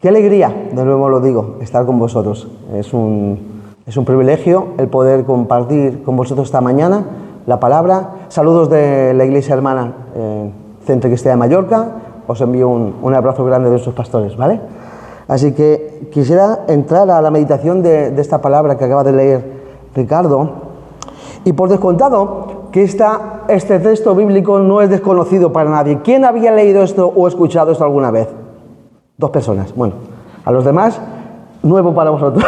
Qué alegría, de nuevo lo digo, estar con vosotros. Es un privilegio el poder compartir con vosotros esta mañana la palabra. Saludos de la Iglesia Hermana Centro Cristiano de Mallorca. Os envío un abrazo grande de sus pastores, ¿vale? Así que quisiera entrar a la meditación de esta palabra que acaba de leer Ricardo. Y por descontado que este texto bíblico no es desconocido para nadie. ¿Quién había leído esto o escuchado esto alguna vez? 2 personas. Bueno, a los demás, nuevo para vosotros.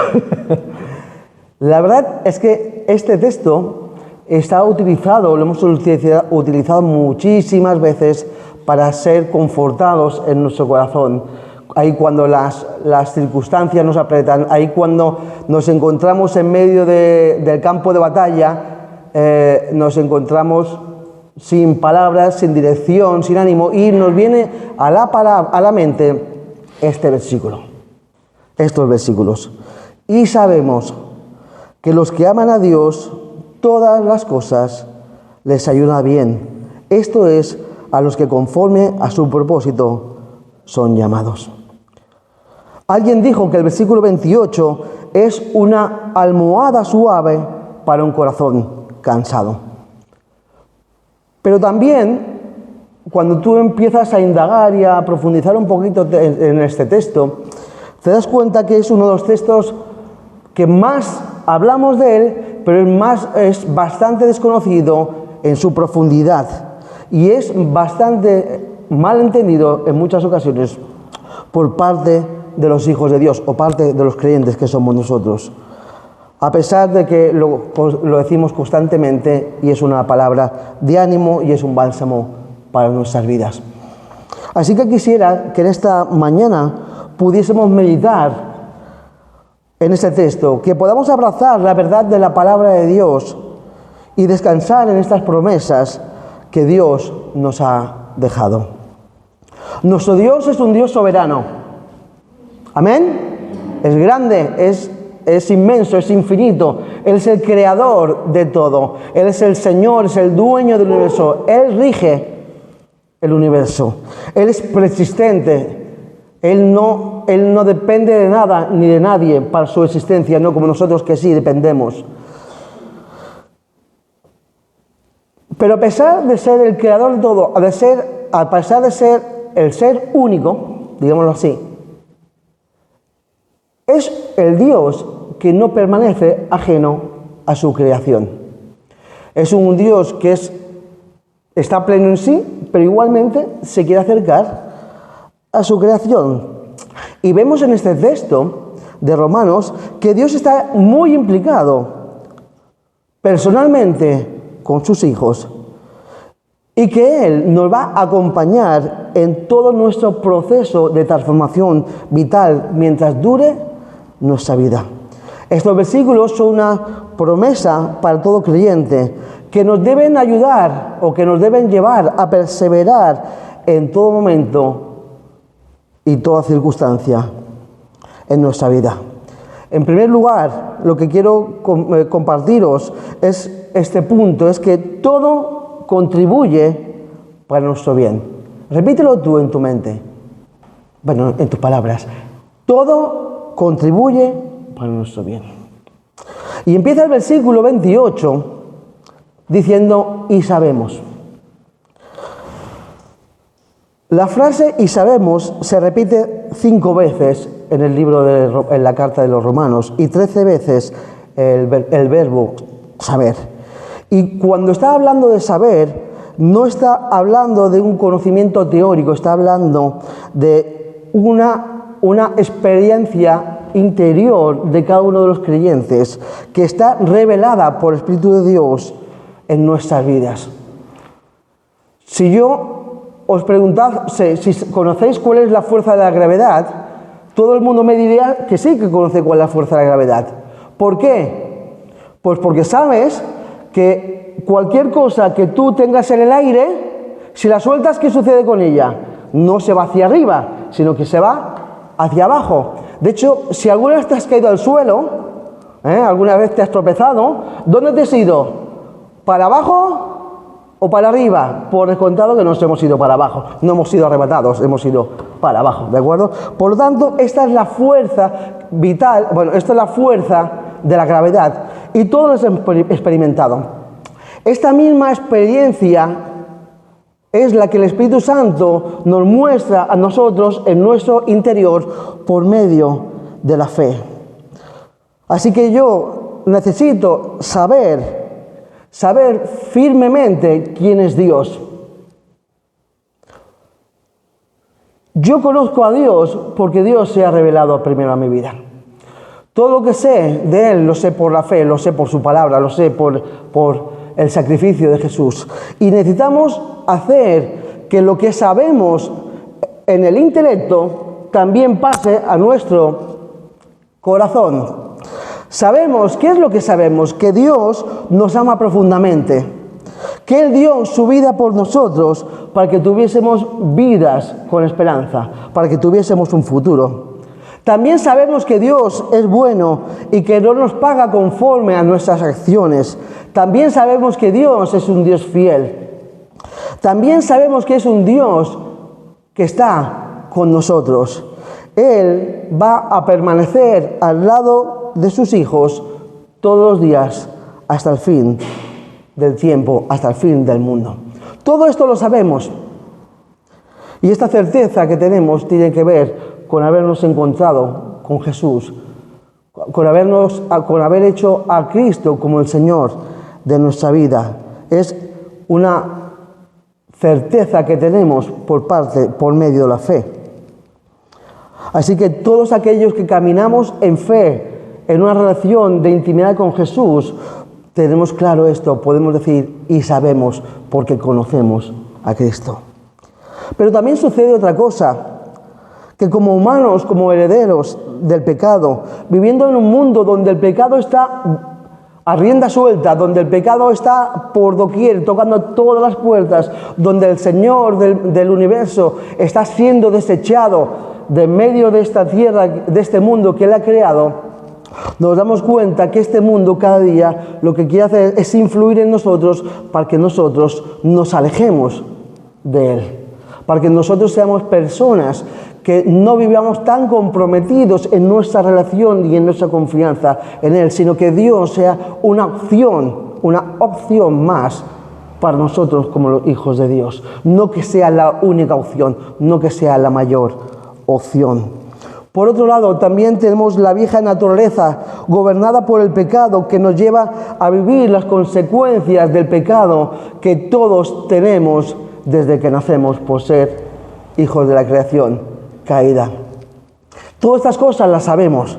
La verdad es que este texto está utilizado, lo hemos utilizado muchísimas veces para ser confortados en nuestro corazón. Ahí cuando las circunstancias nos apretan, ahí cuando nos encontramos en medio del campo de batalla, nos encontramos sin palabras, sin dirección, sin ánimo, y nos viene a la mente estos versículos. Y sabemos que los que aman a Dios, todas las cosas les ayudan bien. Esto es, a los que conforme a su propósito son llamados. Alguien dijo que el versículo 28 es una almohada suave para un corazón cansado. Pero también, cuando tú empiezas a indagar y a profundizar un poquito en este texto, te das cuenta que es uno de los textos que más hablamos de él, pero es bastante desconocido en su profundidad y es bastante mal entendido en muchas ocasiones por parte de los hijos de Dios o parte de los creyentes que somos nosotros. A pesar de que lo decimos constantemente y es una palabra de ánimo y es un bálsamo para nuestras vidas. Así que quisiera que en esta mañana pudiésemos meditar en este texto, que podamos abrazar la verdad de la palabra de Dios y descansar en estas promesas que Dios nos ha dejado. Nuestro Dios es un Dios soberano. Amén. Es grande, es inmenso, es infinito. Él es el creador de todo. Él es el Señor, es el dueño del universo. Él rige el universo. Él es persistente. Él no depende de nada ni de nadie para su existencia, no como nosotros que sí dependemos. Pero a pesar de ser el creador de todo, a pesar de ser el ser único, digámoslo así, es el Dios que no permanece ajeno a su creación. Es un Dios que está pleno en sí, pero igualmente se quiere acercar a su creación. Y vemos en este texto de Romanos que Dios está muy implicado personalmente con sus hijos y que Él nos va a acompañar en todo nuestro proceso de transformación vital mientras dure nuestra vida. Estos versículos son una promesa para todo creyente que nos deben ayudar o que nos deben llevar a perseverar en todo momento y toda circunstancia en nuestra vida. En primer lugar, lo que quiero compartiros es este punto, es que todo contribuye para nuestro bien. Repítelo tú en tu mente, bueno, en tus palabras. Todo contribuye para nuestro bien. Y empieza el versículo 28 diciendo, y sabemos. La frase y sabemos se repite 5 veces en el libro en la carta de los Romanos y 13 veces el verbo saber. Y cuando está hablando de saber, no está hablando de un conocimiento teórico, está hablando de una experiencia interior de cada uno de los creyentes que está revelada por el Espíritu de Dios en nuestras vidas. Si yo os preguntase si conocéis cuál es la fuerza de la gravedad, todo el mundo me diría que sí que conoce cuál es la fuerza de la gravedad. ¿Por qué? Pues porque sabes que cualquier cosa que tú tengas en el aire, si la sueltas, ¿qué sucede con ella? No se va hacia arriba, sino que se va hacia abajo. De hecho, si alguna vez te has caído al suelo, alguna vez te has tropezado, ¿dónde te has ido? ¿Para abajo o para arriba, por descontado que nos hemos ido para abajo. No hemos sido arrebatados, hemos ido para abajo, ¿de acuerdo? Por lo tanto, esta es la fuerza vital, esta es la fuerza de la gravedad, y todos lo hemos experimentado. Esta misma experiencia es la que el Espíritu Santo nos muestra a nosotros en nuestro interior por medio de la fe. Así que yo necesito saber firmemente quién es Dios. Yo conozco a Dios porque Dios se ha revelado primero a mi vida. Todo lo que sé de Él lo sé por la fe, lo sé por su palabra, lo sé por el sacrificio de Jesús. Y necesitamos hacer que lo que sabemos en el intelecto también pase a nuestro corazón. Sabemos, ¿qué es lo que sabemos? Que Dios nos ama profundamente, que Él dio su vida por nosotros para que tuviésemos vidas con esperanza, para que tuviésemos un futuro. También sabemos que Dios es bueno y que no nos paga conforme a nuestras acciones. También sabemos que Dios es un Dios fiel. También sabemos que es un Dios que está con nosotros. Él va a permanecer al lado de sus hijos todos los días hasta el fin del tiempo, hasta el fin del mundo. Todo esto lo sabemos. Y esta certeza que tenemos tiene que ver con habernos encontrado con Jesús, con haber hecho a Cristo como el Señor de nuestra vida. Es una certeza que tenemos por medio de la fe. Así que todos aquellos que caminamos en fe, en una relación de intimidad con Jesús, tenemos claro esto, podemos decir y sabemos porque conocemos a Cristo. Pero también sucede otra cosa, que como humanos, como herederos del pecado, viviendo en un mundo donde el pecado está a rienda suelta, donde el pecado está por doquier, tocando todas las puertas, donde el Señor del universo está siendo desechado de medio de esta tierra, de este mundo que Él ha creado, nos damos cuenta que este mundo cada día lo que quiere hacer es influir en nosotros para que nosotros nos alejemos de Él, para que nosotros seamos personas que no vivamos tan comprometidos en nuestra relación y en nuestra confianza en Él, sino que Dios sea una opción más para nosotros como los hijos de Dios. No que sea la única opción, no que sea la mayor opción. Por otro lado, también tenemos la vieja naturaleza gobernada por el pecado que nos lleva a vivir las consecuencias del pecado que todos tenemos desde que nacemos por ser hijos de la creación caída. Todas estas cosas las sabemos.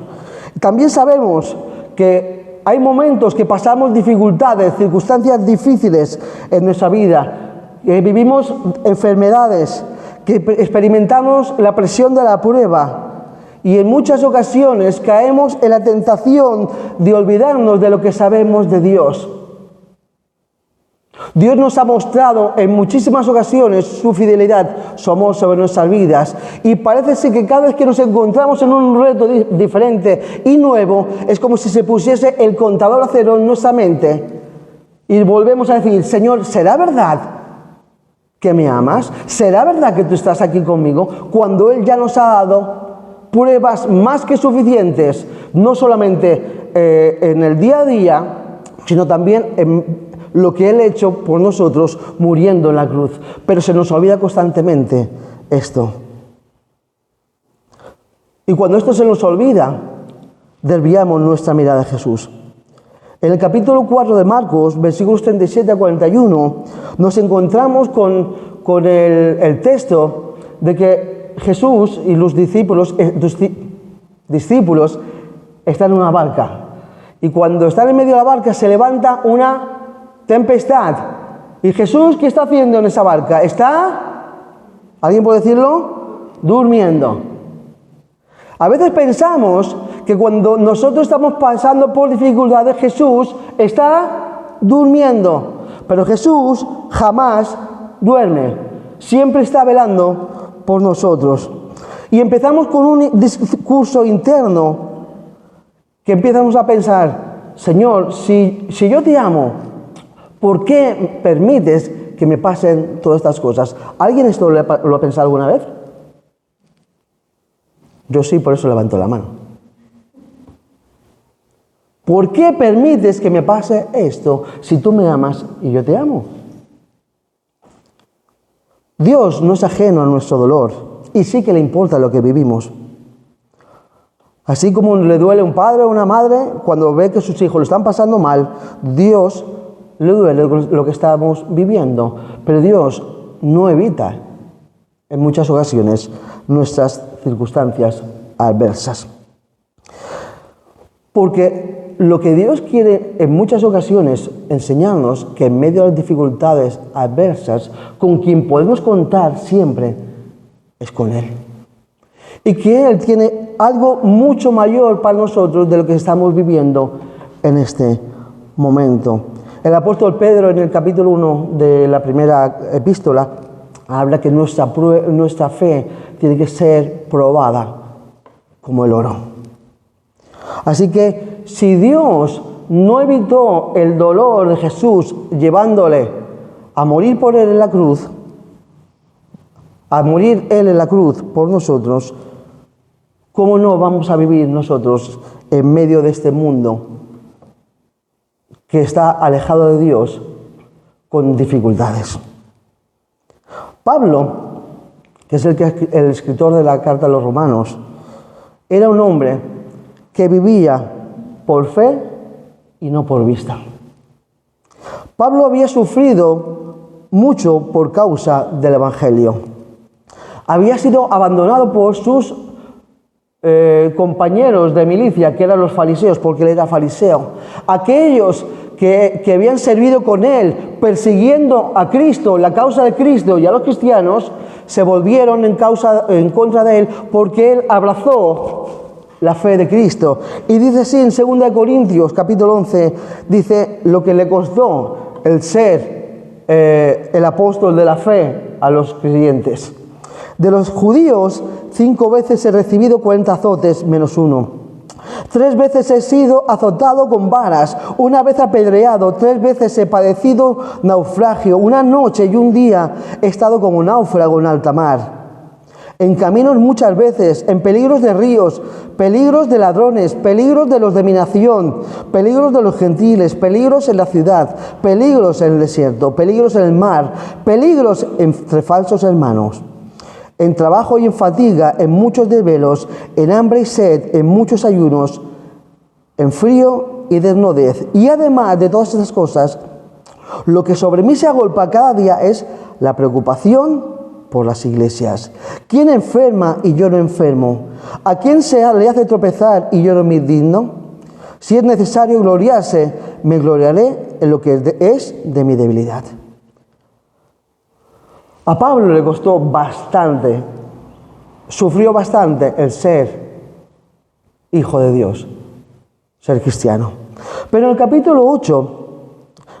También sabemos que hay momentos que pasamos dificultades, circunstancias difíciles en nuestra vida, que vivimos enfermedades, que experimentamos la presión de la prueba y en muchas ocasiones caemos en la tentación de olvidarnos de lo que sabemos de Dios. Dios nos ha mostrado en muchísimas ocasiones su fidelidad, su amor sobre nuestras vidas, y parece ser que cada vez que nos encontramos en un reto diferente y nuevo, es como si se pusiese el contador a cero en nuestra mente y volvemos a decir: Señor, ¿será verdad que me amas? ¿Será verdad que tú estás aquí conmigo? Cuando Él ya nos ha dado pruebas más que suficientes, no solamente en el día a día, sino también en lo que Él ha hecho por nosotros muriendo en la cruz. Pero se nos olvida constantemente esto. Y cuando esto se nos olvida, desviamos nuestra mirada de Jesús. En el capítulo 4 de Marcos, versículos 37 a 41, nos encontramos con el texto de que Jesús y los discípulos están en una barca. Y cuando están en medio de la barca se levanta una tempestad. ¿Y Jesús qué está haciendo en esa barca? ¿Alguien puede decirlo? Durmiendo. A veces pensamos que cuando nosotros estamos pasando por dificultades, Jesús está durmiendo. Pero Jesús jamás duerme. Siempre está velando por nosotros. Y empezamos con un discurso interno que empezamos a pensar: Señor, si yo te amo, ¿por qué permites que me pasen todas estas cosas? ¿Alguien esto lo ha pensado alguna vez? Yo sí, por eso levanto la mano. ¿Por qué permites que me pase esto si tú me amas y yo te amo? Dios no es ajeno a nuestro dolor y sí que le importa lo que vivimos. Así como le duele a un padre o una madre cuando ve que sus hijos lo están pasando mal, Dios le duele lo que estamos viviendo. Pero Dios no evita en muchas ocasiones nuestras circunstancias adversas. Porque lo que Dios quiere en muchas ocasiones enseñarnos que en medio de las dificultades adversas, con quien podemos contar siempre es con Él. Y que Él tiene algo mucho mayor para nosotros de lo que estamos viviendo en este momento. El apóstol Pedro, en el capítulo 1 de la primera epístola, habla que nuestra fe tiene que ser probada como el oro. Así que si Dios no evitó el dolor de Jesús llevándole a morir por Él en la cruz, a morir Él en la cruz por nosotros, ¿cómo no vamos a vivir nosotros en medio de este mundo que está alejado de Dios con dificultades? Pablo, que es el escritor de la carta a los Romanos, era un hombre que vivía por fe y no por vista. Pablo había sufrido mucho por causa del Evangelio. Había sido abandonado por sus compañeros de milicia, que eran los fariseos, porque él era fariseo. Aquellos que habían servido con él, persiguiendo a Cristo, la causa de Cristo y a los cristianos, se volvieron en contra de él, porque él abrazó la fe de Cristo. Y dice así en 2 Corintios, capítulo 11, dice lo que le costó el ser el apóstol de la fe a los creyentes. De los judíos, 5 veces he recibido 40 azotes menos 1. 3 veces he sido azotado con varas, 1 vez apedreado, 3 veces he padecido naufragio, 1 noche y 1 día he estado como náufrago en alta mar. En caminos muchas veces, en peligros de ríos, peligros de ladrones, peligros de los de mi nación, peligros de los gentiles, peligros en la ciudad, peligros en el desierto, peligros en el mar, peligros entre falsos hermanos. En trabajo y en fatiga, en muchos desvelos, en hambre y sed, en muchos ayunos, en frío y desnudez. Y además de todas estas cosas, lo que sobre mí se agolpa cada día es la preocupación por las iglesias. ¿Quién enferma y yo no enfermo? ¿A quién le hace tropezar y yo no me indigno? Si es necesario gloriarse, me gloriaré en lo que es de mi debilidad. A Pablo le costó bastante, sufrió bastante el ser hijo de Dios, ser cristiano. Pero en el capítulo 8,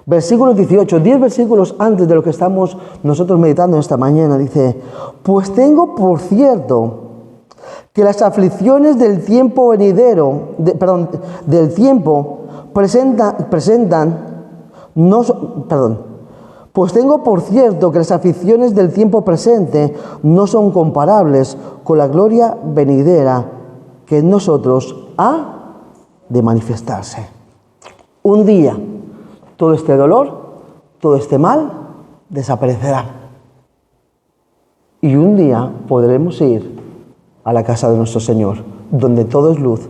versículo 18, 10 versículos antes de lo que estamos nosotros meditando esta mañana, dice: pues tengo por cierto que las aflicciones del tiempo venidero, pues tengo por cierto que las aflicciones del tiempo presente no son comparables con la gloria venidera que en nosotros ha de manifestarse. Un día todo este dolor, todo este mal desaparecerá. Y un día podremos ir a la casa de nuestro Señor, donde todo es luz,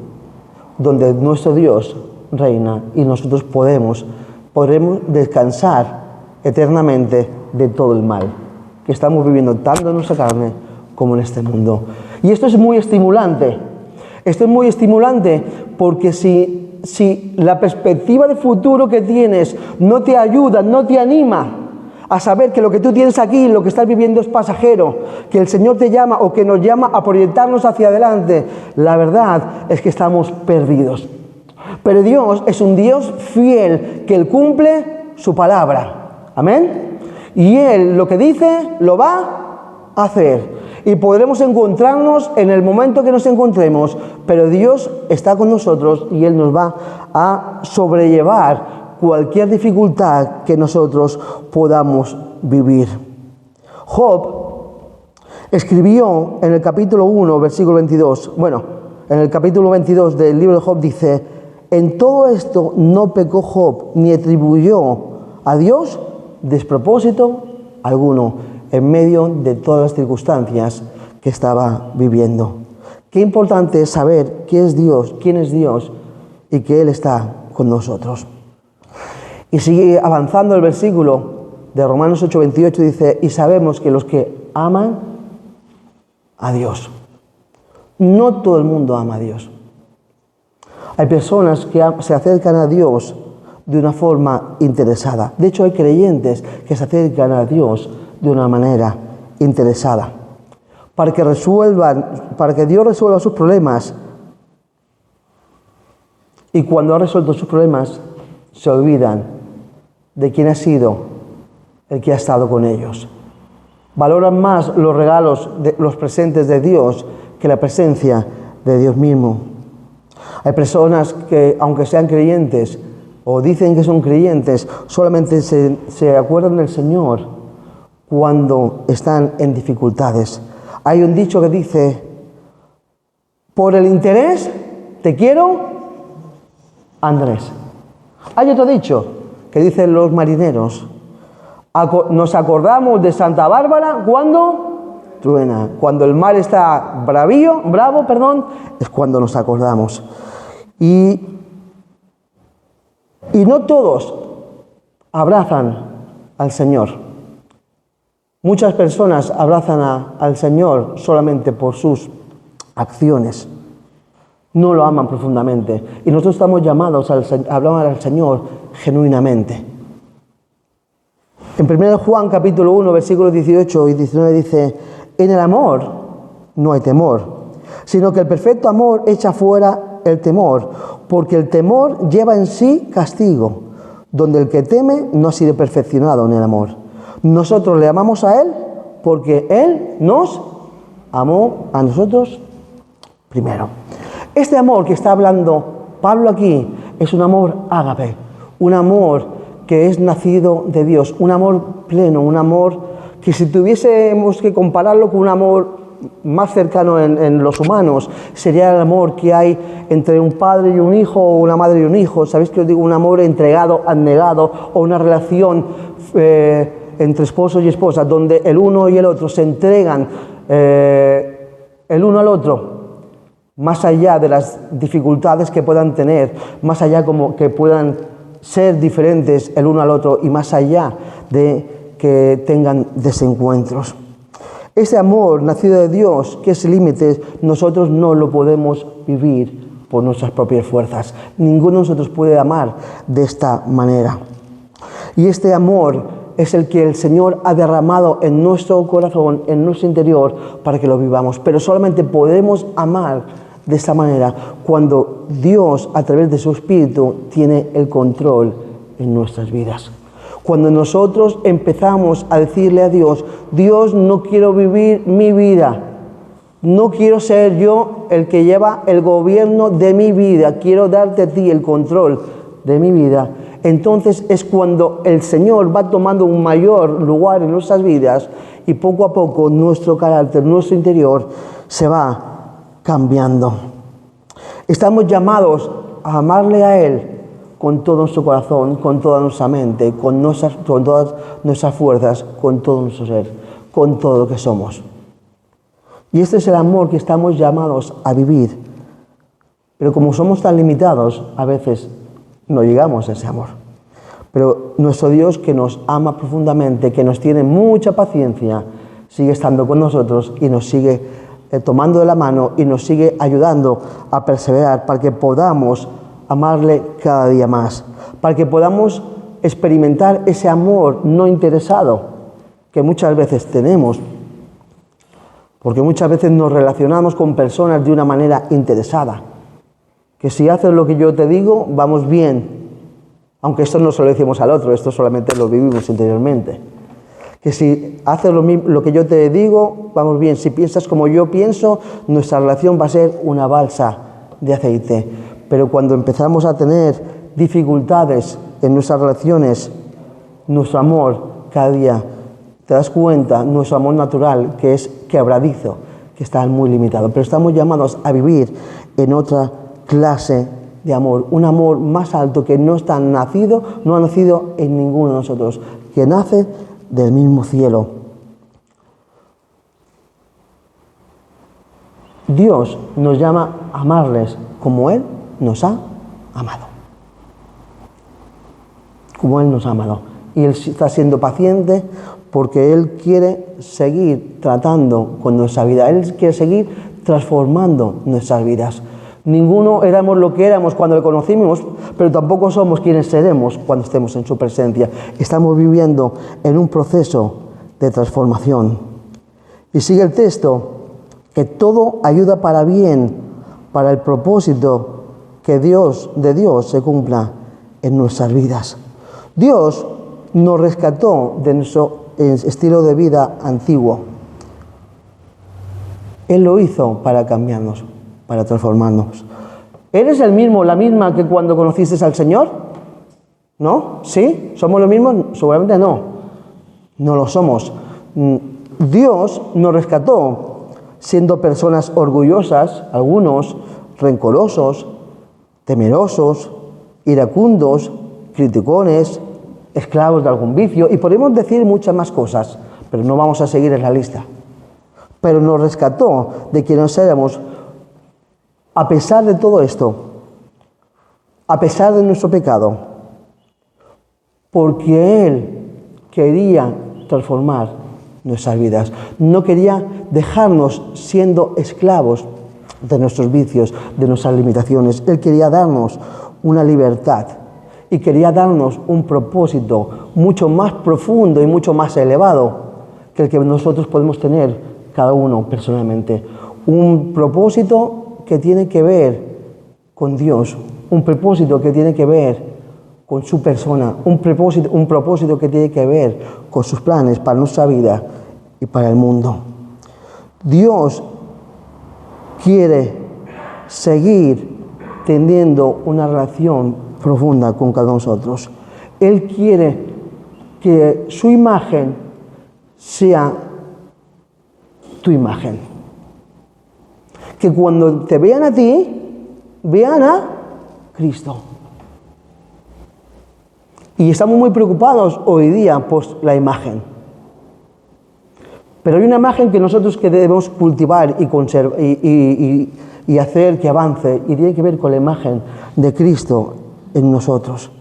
donde nuestro Dios reina y nosotros podremos descansar eternamente de todo el mal que estamos viviendo tanto en nuestra carne como en este mundo. Y esto es muy estimulante. Esto es muy estimulante porque si la perspectiva de futuro que tienes no te ayuda, no te anima a saber que lo que tú tienes aquí, lo que estás viviendo es pasajero, que el Señor te llama o que nos llama a proyectarnos hacia adelante, la verdad es que estamos perdidos. Pero Dios es un Dios fiel, que Él cumple su palabra. Amén. Y Él lo que dice lo va a hacer. Y podremos encontrarnos en el momento que nos encontremos, pero Dios está con nosotros y Él nos va a sobrellevar cualquier dificultad que nosotros podamos vivir. Job escribió en el capítulo 1, versículo 22, en el capítulo 22 del libro de Job dice: en todo esto no pecó Job, ni atribuyó a Dios despropósito alguno, en medio de todas las circunstancias que estaba viviendo. Qué importante es saber quién es Dios y que Él está con nosotros. Y sigue avanzando el versículo de Romanos 8:28, dice: y sabemos que los que aman a Dios, no todo el mundo ama a Dios. Hay personas que se acercan a Dios de una forma interesada. De hecho, hay creyentes que se acercan a Dios de una manera interesada. Para que Dios resuelva sus problemas. Y cuando ha resuelto sus problemas, se olvidan de quién ha sido el que ha estado con ellos. Valoran más los regalos, los presentes de Dios, que la presencia de Dios mismo. Hay personas que, aunque sean creyentes o dicen que son creyentes, solamente se acuerdan del Señor cuando están en dificultades. Hay un dicho que dice: por el interés te quiero, Andrés. Hay otro dicho que dicen los marineros: nos acordamos de Santa Bárbara cuando truena. Cuando el mar está bravo, es cuando nos acordamos. Y no todos abrazan al Señor. Muchas personas abrazan al Señor solamente por sus acciones. No lo aman profundamente. Y nosotros estamos llamados a hablar al Señor genuinamente. En 1 Juan capítulo 1, versículos 18 y 19 dice: en el amor no hay temor, sino que el perfecto amor echa fuera el temor, porque el temor lleva en sí castigo, donde el que teme no ha sido perfeccionado en el amor. Nosotros le amamos a Él porque Él nos amó a nosotros primero. Este amor que está hablando Pablo aquí es un amor ágape, un amor que es nacido de Dios, un amor pleno, un amor que si tuviésemos que compararlo con un amor más cercano en los humanos, sería el amor que hay entre un padre y un hijo o una madre y un hijo. ¿Sabéis que os digo? Un amor entregado, abnegado, o una relación entre esposo y esposa, donde el uno y el otro se entregan el uno al otro, más allá de las dificultades que puedan tener, más allá como que puedan ser diferentes el uno al otro y más allá de que tengan desencuentros. Ese amor nacido de Dios, que es el límite, nosotros no lo podemos vivir por nuestras propias fuerzas. Ninguno de nosotros puede amar de esta manera. Y este amor es el que el Señor ha derramado en nuestro corazón, en nuestro interior, para que lo vivamos. Pero solamente podemos amar de esta manera cuando Dios, a través de su Espíritu, tiene el control en nuestras vidas. Cuando nosotros empezamos a decirle a Dios: Dios, no quiero vivir mi vida, no quiero ser yo el que lleva el gobierno de mi vida, quiero darte a ti el control de mi vida. Entonces es cuando el Señor va tomando un mayor lugar en nuestras vidas y poco a poco nuestro carácter, nuestro interior se va cambiando. Estamos llamados a amarle a Él con todo nuestro corazón, con toda nuestra mente, con todas nuestras fuerzas, con todo nuestro ser, con todo lo que somos. Y este es el amor que estamos llamados a vivir. Pero como somos tan limitados, a veces no llegamos a ese amor. Pero nuestro Dios, que nos ama profundamente, que nos tiene mucha paciencia, sigue estando con nosotros y nos sigue tomando de la mano y nos sigue ayudando a perseverar para que podamos amarle cada día más, para que podamos experimentar ese amor no interesado que muchas veces tenemos, porque muchas veces nos relacionamos con personas de una manera interesada, que si haces lo que yo te digo, vamos bien, aunque esto no se lo decimos al otro, esto solamente lo vivimos interiormente, que si haces lo que yo te digo, vamos bien, si piensas como yo pienso, nuestra relación va a ser una balsa de aceite. Pero cuando empezamos a tener dificultades en nuestras relaciones, nuestro amor cada día te das cuenta nuestro amor natural, que es quebradizo, que está muy limitado. Pero estamos llamados a vivir en otra clase de amor, un amor más alto que no ha nacido en ninguno de nosotros, que nace del mismo cielo. Dios nos llama a amarles como Él nos ha amado. Como Él nos ha amado. Y Él está siendo paciente porque Él quiere seguir tratando con nuestra vida. Él quiere seguir transformando nuestras vidas. Ninguno éramos lo que éramos cuando le conocimos, pero tampoco somos quienes seremos cuando estemos en su presencia. Estamos viviendo en un proceso de transformación. Y sigue el texto, que todo ayuda para bien, para el propósito de Dios se cumpla en nuestras vidas. Dios nos rescató de nuestro estilo de vida antiguo. Él lo hizo para cambiarnos, para transformarnos. ¿Eres el mismo, la misma que cuando conociste al Señor? ¿No? ¿Sí? ¿Somos los mismos? Seguramente no. No lo somos. Dios nos rescató siendo personas orgullosas, algunos rencorosos, temerosos, iracundos, criticones, esclavos de algún vicio, y podemos decir muchas más cosas, pero no vamos a seguir en la lista. Pero nos rescató de quienes éramos, a pesar de todo esto, a pesar de nuestro pecado, porque Él quería transformar nuestras vidas. No quería dejarnos siendo esclavos de nuestros vicios, de nuestras limitaciones. Él quería darnos una libertad y quería darnos un propósito mucho más profundo y mucho más elevado que el que nosotros podemos tener cada uno personalmente. Un propósito que tiene que ver con Dios, un propósito que tiene que ver con su persona, un propósito que tiene que ver con sus planes para nuestra vida y para el mundo. Dios quiere seguir teniendo una relación profunda con cada uno de nosotros. Él quiere que su imagen sea tu imagen. Que cuando te vean a ti, vean a Cristo. Y estamos muy preocupados hoy día por la imagen. Pero hay una imagen que nosotros que debemos cultivar y conservar y hacer que avance, y tiene que ver con la imagen de Cristo en nosotros.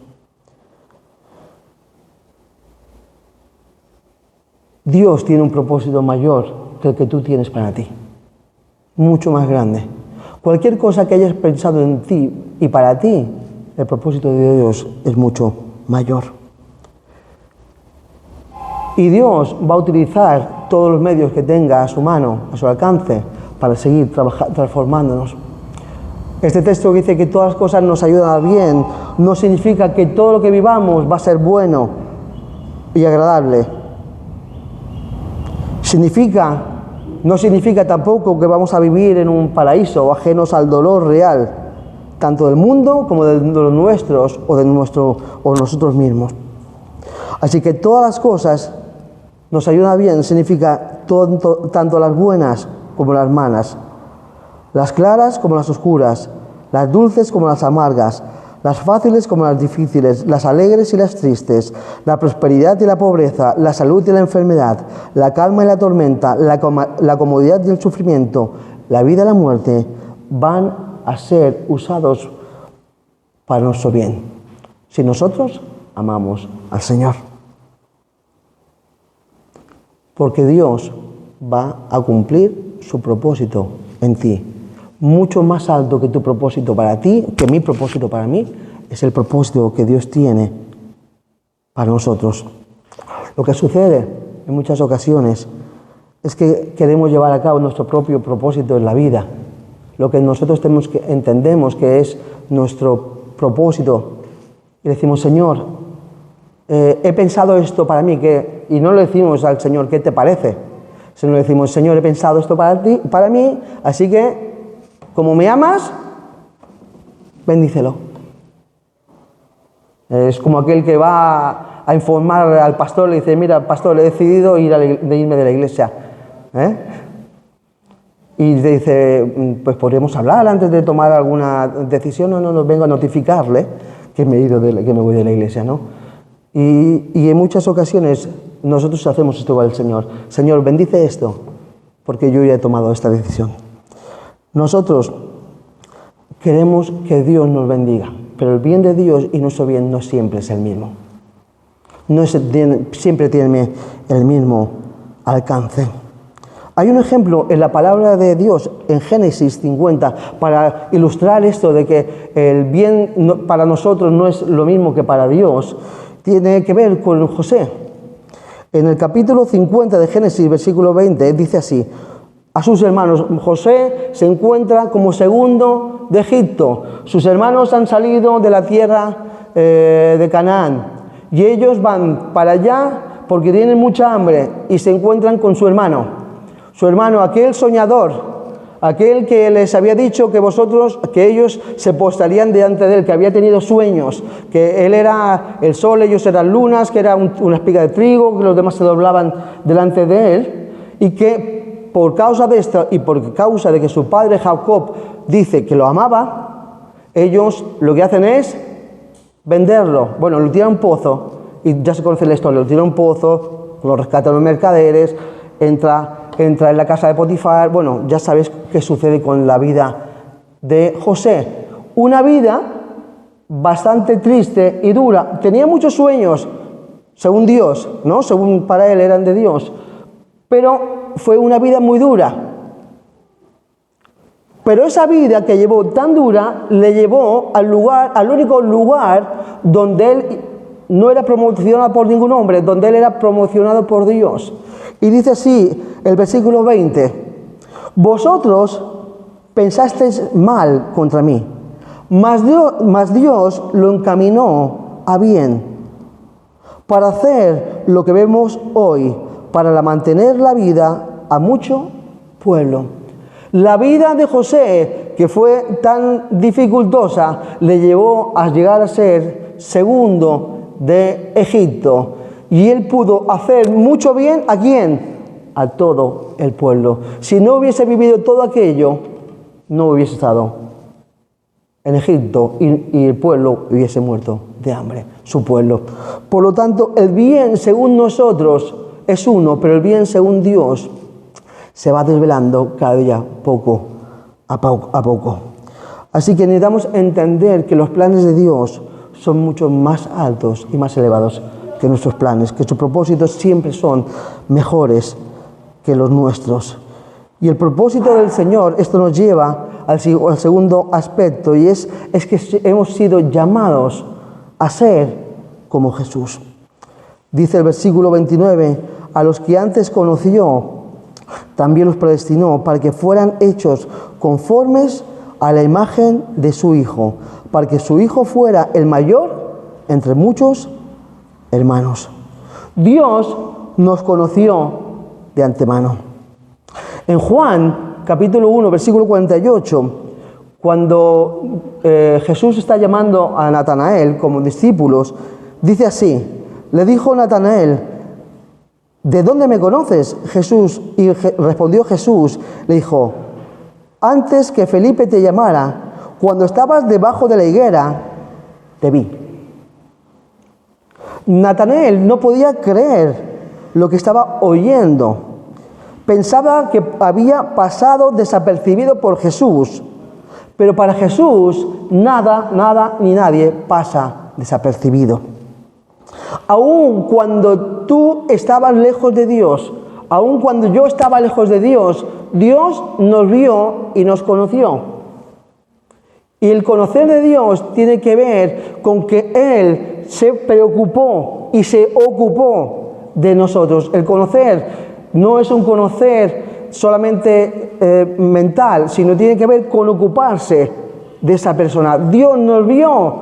Dios tiene un propósito mayor que el que tú tienes para ti, mucho más grande. Cualquier cosa que hayas pensado en ti y para ti, el propósito de Dios es mucho mayor. Y Dios va a utilizar todos los medios que tenga a su mano, a su alcance, para seguir transformándonos. Este texto que dice que todas las cosas nos ayudan a bien, no significa que todo lo que vivamos va a ser bueno y agradable. No significa tampoco que vamos a vivir en un paraíso, ajenos al dolor real, tanto del mundo como de los nuestros o de nosotros mismos. Así que todas las cosas nos ayudan bien, significa tanto las buenas como las malas, las claras como las oscuras, las dulces como las amargas, las fáciles como las difíciles, las alegres y las tristes, la prosperidad y la pobreza, la salud y la enfermedad, la calma y la tormenta, la comodidad y el sufrimiento, la vida y la muerte, van a ser usados para nuestro bien, si nosotros amamos al Señor. Porque Dios va a cumplir su propósito en ti. Mucho más alto que tu propósito para ti, que mi propósito para mí, es el propósito que Dios tiene para nosotros. Lo que sucede en muchas ocasiones es que queremos llevar a cabo nuestro propio propósito en la vida. Lo que nosotros entendemos que es nuestro propósito. Y decimos, Señor, he pensado esto para mí, y no le decimos al Señor, ¿qué te parece? Sino le decimos, Señor, he pensado esto para mí, así que, como me amas, bendícelo. Es como aquel que va a informar al pastor, le dice, mira, pastor, he decidido irme de la iglesia. Y le dice, pues podemos hablar antes de tomar alguna decisión. No, vengo a notificarle que me voy de la iglesia, ¿no? Y en muchas ocasiones nosotros hacemos esto al Señor. Señor, bendice esto, porque yo ya he tomado esta decisión. Nosotros queremos que Dios nos bendiga, pero el bien de Dios y nuestro bien no siempre es el mismo. No siempre tiene el mismo alcance. Hay un ejemplo en la palabra de Dios, en Génesis 50, para ilustrar esto de que el bien para nosotros no es lo mismo que para Dios. Tiene que ver con José. En el capítulo 50 de Génesis, versículo 20, dice así: a sus hermanos, José se encuentra como segundo de Egipto. Sus hermanos han salido de la tierra de Canaán y ellos van para allá porque tienen mucha hambre y se encuentran con su hermano. Su hermano, aquel soñador, aquel que les había dicho que ellos se postrarían delante de él, que había tenido sueños, que él era el sol, ellos eran lunas, que era una espiga de trigo, que los demás se doblaban delante de él, y que por causa de esto y por causa de que su padre Jacob dice que lo amaba, ellos lo que hacen es venderlo. Bueno, lo tiran a un pozo, y ya se conoce la historia, lo tiran a un pozo, lo rescatan los mercaderes, entra en la casa de Potifar. Bueno, ya sabes qué sucede con la vida de José. Una vida bastante triste y dura. Tenía muchos sueños, según Dios, ¿no? Según para él eran de Dios. Pero fue una vida muy dura. Pero esa vida que llevó tan dura le llevó al único lugar donde él no era promocionado por ningún hombre, donde él era promocionado por Dios. Y dice así el versículo 20: vosotros pensasteis mal contra mí, mas Dios lo encaminó a bien, para hacer lo que vemos hoy, para mantener la vida a mucho pueblo. La vida de José, que fue tan dificultosa, le llevó a llegar a ser segundo de Egipto. Y él pudo hacer mucho bien, ¿a quién? A todo el pueblo. Si no hubiese vivido todo aquello, no hubiese estado en Egipto y el pueblo hubiese muerto de hambre, su pueblo. Por lo tanto, el bien según nosotros es uno, pero el bien según Dios se va desvelando cada día poco a poco. Así que necesitamos entender que los planes de Dios son mucho más altos y más elevados que nuestros planes, que sus propósitos siempre son mejores que los nuestros. Y el propósito del Señor, esto nos lleva al segundo aspecto, y es que hemos sido llamados a ser como Jesús. Dice el versículo 29, a los que antes conoció, también los predestinó para que fueran hechos conformes a la imagen de su Hijo, para que su Hijo fuera el mayor entre muchos hermanos. Dios nos conoció de antemano. En Juan, capítulo 1, versículo 48, cuando Jesús está llamando a Natanael como discípulos, dice así: le dijo Natanael, ¿de dónde me conoces, Jesús? Y respondió Jesús, le dijo, antes que Felipe te llamara, cuando estabas debajo de la higuera, te vi. Natanael no podía creer lo que estaba oyendo. Pensaba que había pasado desapercibido por Jesús. Pero para Jesús nada ni nadie pasa desapercibido. Aun cuando tú estabas lejos de Dios, aun cuando yo estaba lejos de Dios, Dios nos vio y nos conoció. Y el conocer de Dios tiene que ver con que Él se preocupó y se ocupó de nosotros. El conocer no es un conocer solamente mental, sino tiene que ver con ocuparse de esa persona. Dios nos vio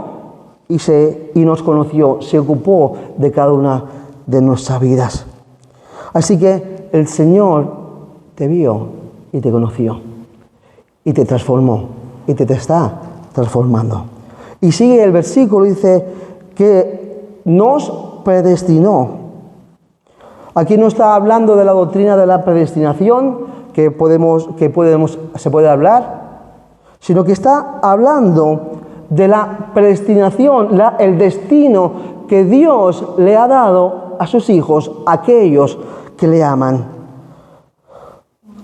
y nos conoció, se ocupó de cada una de nuestras vidas. Así que el Señor te vio y te conoció y te transformó y te está transformando. Y sigue el versículo, dice, que nos predestinó. Aquí no está hablando de la doctrina de la predestinación que se puede hablar, sino que está hablando de la predestinación, el destino que Dios le ha dado a sus hijos, a aquellos que le aman.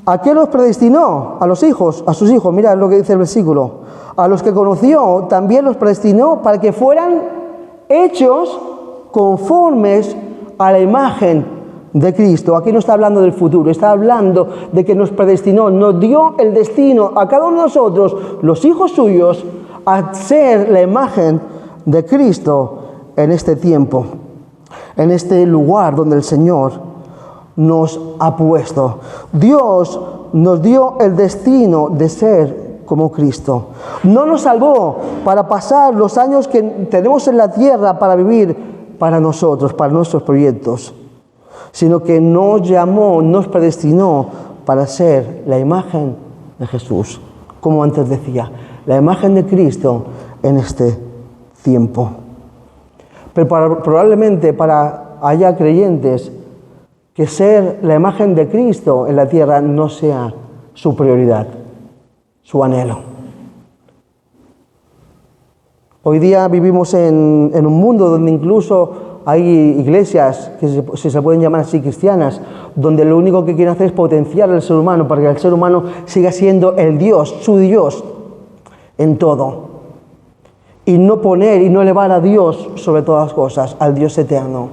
¿A qué los predestinó? A los hijos, a sus hijos. Mirad lo que dice el versículo. A los que conoció también los predestinó para que fueran hechos conformes a la imagen de Cristo. Aquí no está hablando del futuro, está hablando de que nos predestinó, nos dio el destino a cada uno de nosotros, los hijos suyos, a ser la imagen de Cristo en este tiempo, en este lugar donde el Señor nos ha puesto. Dios nos dio el destino de ser como Cristo. No nos salvó para pasar los años que tenemos en la tierra para vivir para nosotros, para nuestros proyectos, sino que nos llamó, nos predestinó para ser la imagen de Jesús, como antes decía, la imagen de Cristo en este tiempo. Pero probablemente haya creyentes que ser la imagen de Cristo en la tierra no sea su prioridad, su anhelo. Hoy día vivimos en un mundo donde incluso hay iglesias, que si se pueden llamar así cristianas, donde lo único que quieren hacer es potenciar al ser humano para que el ser humano siga siendo el Dios, su Dios, en todo. Y no poner y no elevar a Dios sobre todas las cosas, al Dios eterno,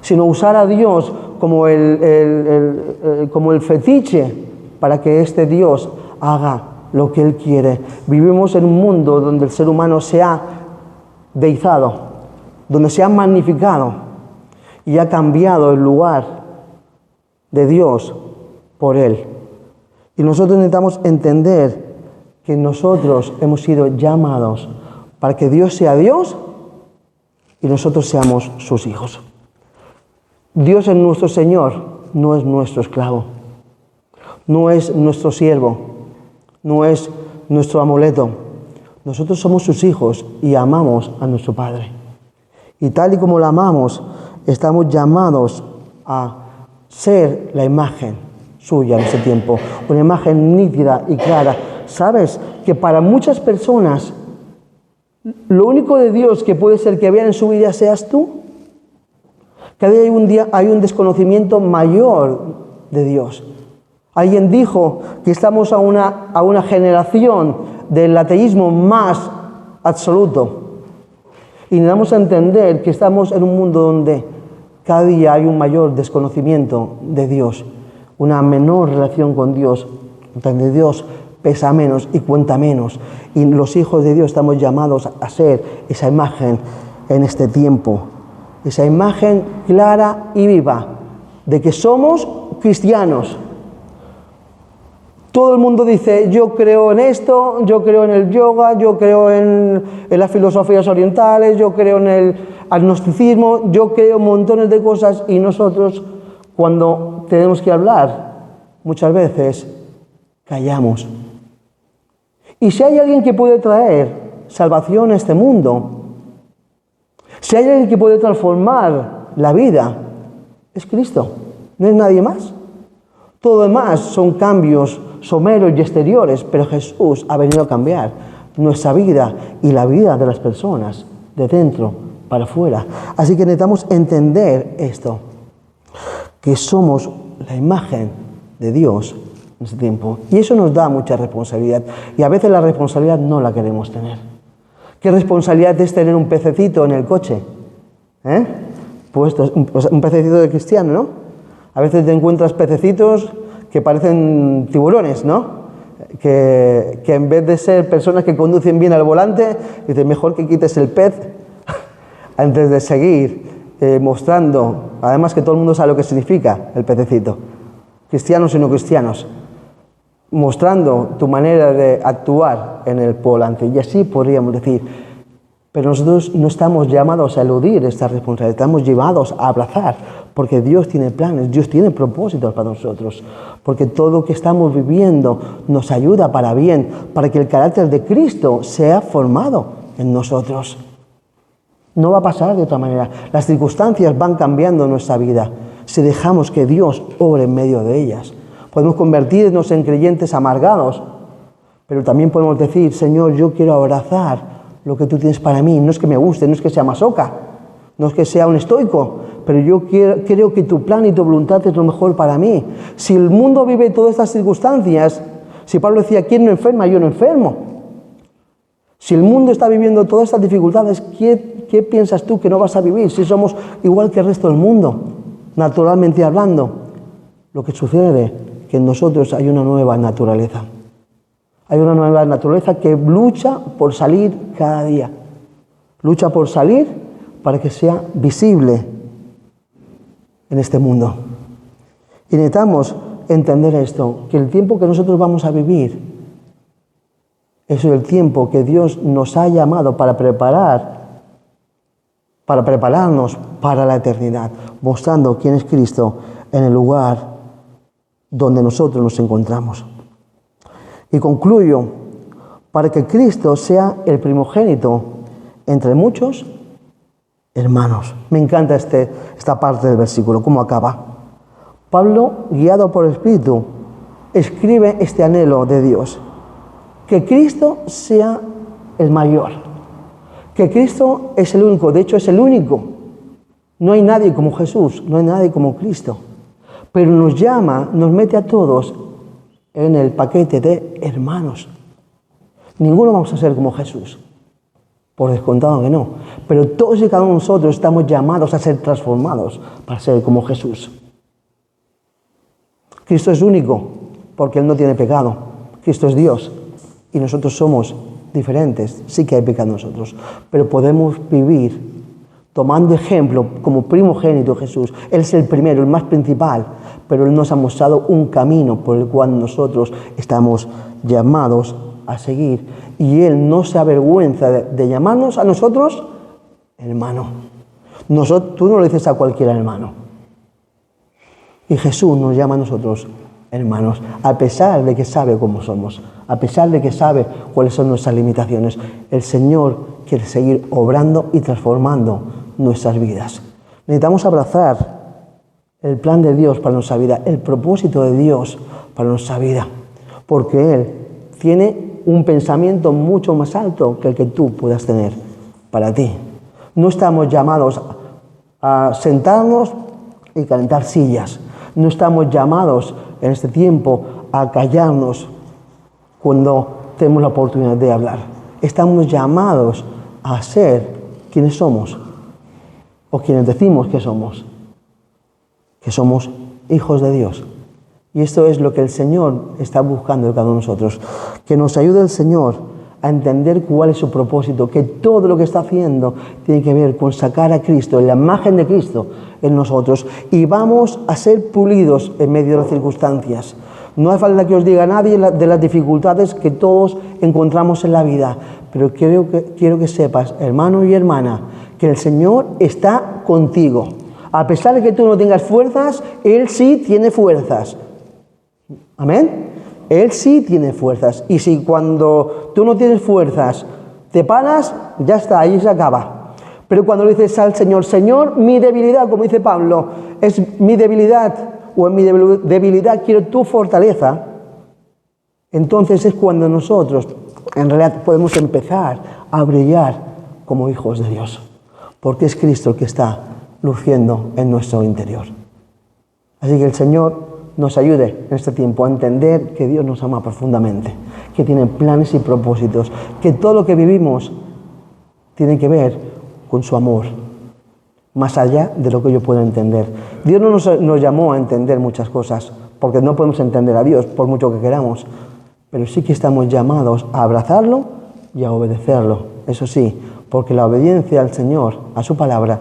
sino usar a Dios como el fetiche para que este Dios haga lo que Él quiere. Vivimos en un mundo donde el ser humano se ha deizado, donde se ha magnificado y ha cambiado el lugar de Dios por Él. Y nosotros necesitamos entender que nosotros hemos sido llamados para que Dios sea Dios y nosotros seamos sus hijos. Dios es nuestro Señor, no es nuestro esclavo, no es nuestro siervo, no es nuestro amuleto. Nosotros somos sus hijos y amamos a nuestro Padre. Y tal y como lo amamos, estamos llamados a ser la imagen suya en ese tiempo, una imagen nítida y clara. ¿Sabes que para muchas personas lo único de Dios que puede ser que vean en su vida seas tú? Cada día hay un desconocimiento mayor de Dios. Alguien dijo que estamos a una generación del ateísmo más absoluto. Y necesitamos entender que estamos en un mundo donde cada día hay un mayor desconocimiento de Dios, una menor relación con Dios, donde Dios pesa menos y cuenta menos. Y los hijos de Dios estamos llamados a ser esa imagen en este tiempo. Esa imagen clara y viva de que somos cristianos. Todo el mundo dice, yo creo en esto, yo creo en el yoga, yo creo en las filosofías orientales, yo creo en el agnosticismo, yo creo en montones de cosas, y nosotros, cuando tenemos que hablar, muchas veces callamos. Y si hay alguien que puede traer salvación a este mundo, si hay alguien que puede transformar la vida, es Cristo, no es nadie más. Todo lo demás son cambios someros y exteriores, pero Jesús ha venido a cambiar nuestra vida y la vida de las personas, de dentro para afuera. Así que necesitamos entender esto, que somos la imagen de Dios en este tiempo. Y eso nos da mucha responsabilidad. Y a veces la responsabilidad no la queremos tener. ¿Qué responsabilidad es tener un pececito en el coche? Puesto, un pececito de cristiano, ¿no? A veces te encuentras pececitos que parecen tiburones, ¿no? Que en vez de ser personas que conducen bien al volante, dices, mejor que quites el pez antes de seguir mostrando. Además que todo el mundo sabe lo que significa el pececito. Cristianos y no cristianos. Mostrando tu manera de actuar en el volante. Y así podríamos decir, pero nosotros no estamos llamados a eludir esta responsabilidad, estamos llamados a abrazar, porque Dios tiene planes, Dios tiene propósitos para nosotros, porque todo lo que estamos viviendo nos ayuda para bien, para que el carácter de Cristo sea formado en nosotros. No va a pasar de otra manera. Las circunstancias van cambiando nuestra vida si dejamos que Dios obre en medio de ellas. Podemos convertirnos en creyentes amargados, pero también podemos decir, Señor, yo quiero abrazar lo que tú tienes para mí. No es que me guste, no es que sea masoca, no es que sea un estoico, pero yo creo que tu plan y tu voluntad es lo mejor para mí. Si el mundo vive todas estas circunstancias, si Pablo decía, ¿quién no enferma? Yo no enfermo. Si el mundo está viviendo todas estas dificultades, ¿qué piensas tú que no vas a vivir si somos igual que el resto del mundo? Naturalmente hablando, lo que sucede es que en nosotros hay una nueva naturaleza. Hay una nueva naturaleza que lucha por salir cada día. Lucha por salir para que sea visible en este mundo. Y necesitamos entender esto, que el tiempo que nosotros vamos a vivir es el tiempo que Dios nos ha llamado para prepararnos para la eternidad, mostrando quién es Cristo en el lugar donde nosotros nos encontramos. Y concluyo, para que Cristo sea el primogénito entre muchos hermanos. Me encanta esta parte del versículo, cómo acaba. Pablo, guiado por el Espíritu, escribe este anhelo de Dios. Que Cristo sea el mayor. Que Cristo es el único, de hecho es el único. No hay nadie como Jesús, no hay nadie como Cristo. Pero nos llama, nos mete a todos en el paquete de hermanos. Ninguno vamos a ser como Jesús, por descontado que no. Pero todos y cada uno de nosotros estamos llamados a ser transformados para ser como Jesús. Cristo es único porque Él no tiene pecado. Cristo es Dios y nosotros somos diferentes. Sí que hay pecado en nosotros, pero podemos vivir tomando ejemplo como primogénito Jesús. Él es el primero, el más principal, pero Él nos ha mostrado un camino por el cual nosotros estamos llamados a seguir. Y Él no se avergüenza de llamarnos a nosotros hermano. Tú no lo dices a cualquier hermano. Y Jesús nos llama a nosotros hermanos, a pesar de que sabe cómo somos, a pesar de que sabe cuáles son nuestras limitaciones. El Señor quiere seguir obrando y transformando nuestras vidas. Necesitamos abrazar el plan de Dios para nuestra vida, el propósito de Dios para nuestra vida, porque Él tiene un pensamiento mucho más alto que el que tú puedas tener para ti. No estamos llamados a sentarnos y calentar sillas. No estamos llamados en este tiempo a callarnos cuando tenemos la oportunidad de hablar. Estamos llamados a ser quienes somos, o quienes decimos que somos hijos de Dios. Y esto es lo que el Señor está buscando de cada uno de nosotros. Que nos ayude el Señor a entender cuál es su propósito, que todo lo que está haciendo tiene que ver con sacar a Cristo, la imagen de Cristo en nosotros, y vamos a ser pulidos en medio de las circunstancias. No hace falta que os diga nadie de las dificultades que todos encontramos en la vida, pero quiero que sepas, hermano y hermana, que el Señor está contigo. A pesar de que tú no tengas fuerzas, Él sí tiene fuerzas. Amén. Él sí tiene fuerzas. Y si cuando tú no tienes fuerzas te paras, ya está, ahí se acaba. Pero cuando le dices al Señor, Señor, mi debilidad, como dice Pablo, es mi debilidad, o en mi debilidad quiero tu fortaleza, entonces es cuando nosotros en realidad podemos empezar a brillar como hijos de Dios. Porque es Cristo el que está luciendo en nuestro interior. Así que el Señor nos ayude en este tiempo a entender que Dios nos ama profundamente, que tiene planes y propósitos, que todo lo que vivimos tiene que ver con su amor, más allá de lo que yo pueda entender. Dios no nos llamó a entender muchas cosas, porque no podemos entender a Dios por mucho que queramos, pero sí que estamos llamados a abrazarlo y a obedecerlo. Eso sí, porque la obediencia al Señor, a su palabra,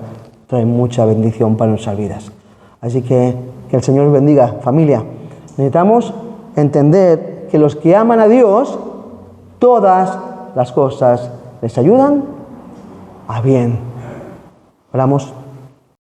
trae mucha bendición para nuestras vidas. Así que el Señor os bendiga, familia. Necesitamos entender que los que aman a Dios, todas las cosas les ayudan a bien. Oramos.